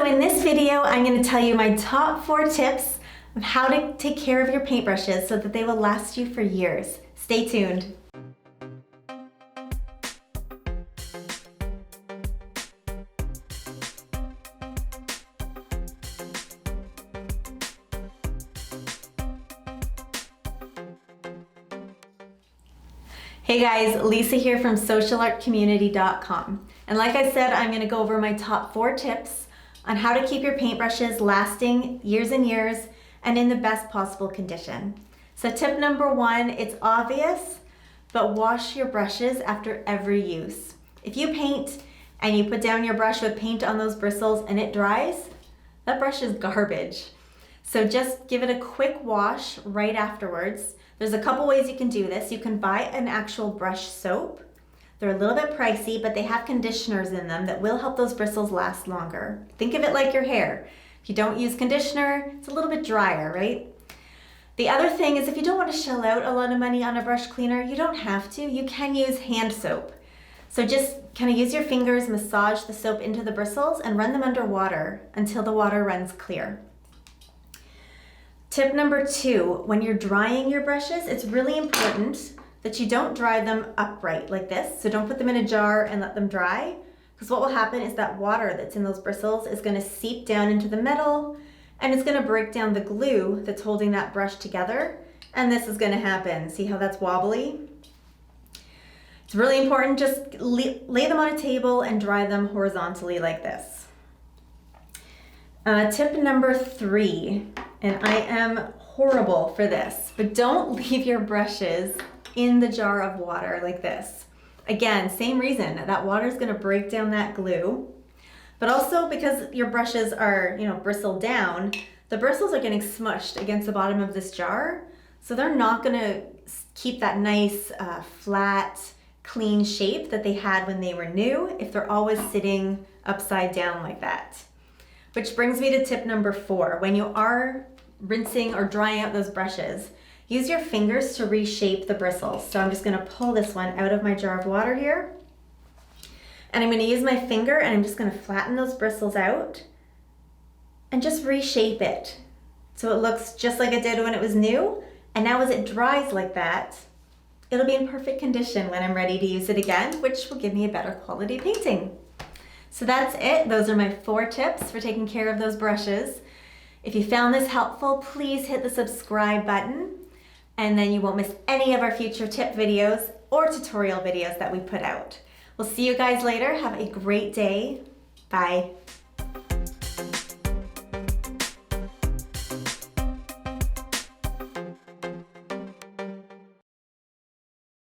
So in this video, I'm going to tell you my top 4 tips of how to take care of your paintbrushes so that they will last you for years. Stay tuned. Hey guys, Lisa here from socialartcommunity.com. And like I said, I'm going to go over my top 4 tips on how to keep your paintbrushes lasting years and years and in the best possible condition. So tip number 1, it's obvious, but wash your brushes after every use. If you paint and you put down your brush with paint on those bristles and it dries, that brush is garbage. So just give it a quick wash right afterwards. There's a couple ways you can do this. You can buy an actual brush soap. They're a little bit pricey, but they have conditioners in them that will help those bristles last longer. Think of it like your hair. If you don't use conditioner, it's a little bit drier, right? The other thing is if you don't want to shell out a lot of money on a brush cleaner, you don't have to. You can use hand soap. So just kind of use your fingers, massage the soap into the bristles and run them under water until the water runs clear. Tip number 2, when you're drying your brushes, it's really important that you don't dry them upright like this. So don't put them in a jar and let them dry, because what will happen is that water that's in those bristles is going to seep down into the metal and it's going to break down the glue that's holding that brush together, and this is going to happen. See how that's wobbly? It's really important, just lay them on a table and dry them horizontally like this. Tip number 3, and I am horrible for this, but don't leave your brushes in the jar of water like this. Again, same reason, that water is going to break down that glue, but also because your brushes are, bristled down, the bristles are getting smushed against the bottom of this jar, so they're not going to keep that nice, flat, clean shape that they had when they were new if they're always sitting upside down like that. Which brings me to tip number 4. When you are rinsing or drying out those brushes, use your fingers to reshape the bristles. So I'm just going to pull this one out of my jar of water here. And I'm going to use my finger and I'm just going to flatten those bristles out and just reshape it so it looks just like it did when it was new. And now as it dries like that, it'll be in perfect condition when I'm ready to use it again, which will give me a better quality painting. So that's it. Those are my 4 tips for taking care of those brushes. If you found this helpful, please hit the subscribe button, and then you won't miss any of our future tip videos or tutorial videos that we put out. We'll see you guys later. Have a great day. Bye.